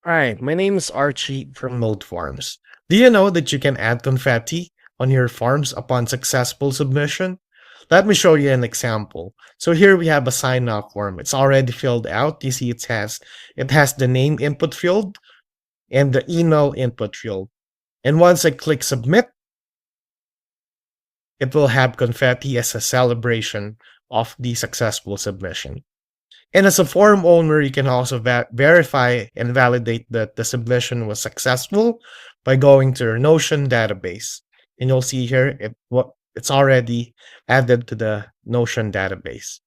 Alright, my name is Archie from NoteForms. Do you know that you can add confetti on your forms upon successful submission? Let me show you an example. So here we have a sign-up form. It's already filled out. You see it has the name input field and the email input field. And once I click submit, it will have confetti as a celebration of the successful submission. And as a form owner, you can also verify and validate that the submission was successful by going to your Notion database. And you'll see here it's already added to the Notion database.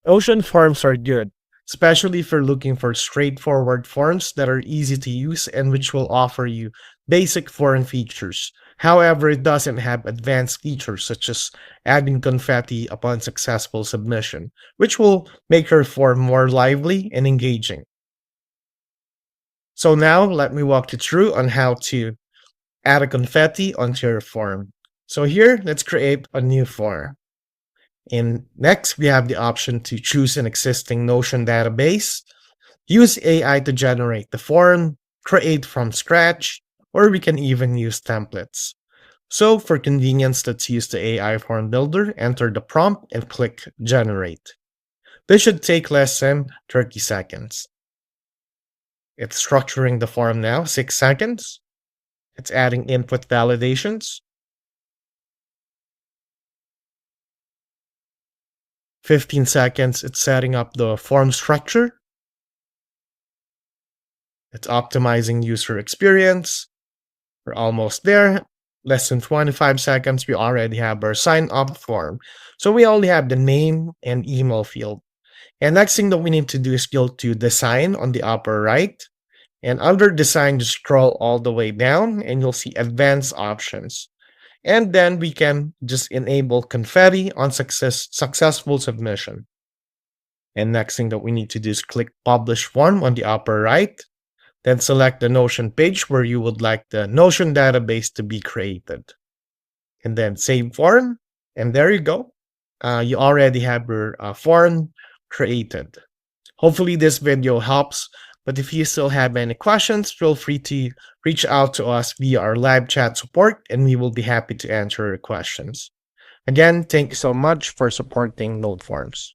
Notion forms are good, especially if you're looking for straightforward forms that are easy to use and which will offer you basic form features. However, it doesn't have advanced features such as adding confetti upon successful submission, which will make your form more lively and engaging. So now let me walk you through on how to add a confetti onto your form. So here, let's create a new form. And next, we have the option to choose an existing Notion database, use AI to generate the form, create from scratch, or we can even use templates. So for convenience, let's use the AI form builder, enter the prompt, and click generate. This should take less than 30 seconds. It's structuring the form now, 6 seconds. It's adding input validations. 15 seconds, it's setting up the form structure. It's optimizing user experience. We're almost there. Less than 25 seconds, we already have our sign up form. So we only have the name and email field. And next thing that we need to do is go to design on the upper right. And under design, just scroll all the way down and you'll see advanced options. And then we can just enable confetti on successful submission. And next thing that we need to do is click publish form on the upper right. Then select the Notion page where you would like the Notion database to be created. And then save form. And there you go. You already have your form created. Hopefully this video helps. But if you still have any questions, feel free to reach out to us via our live chat support and we will be happy to answer your questions. Again, thank you so much for supporting NoteForms.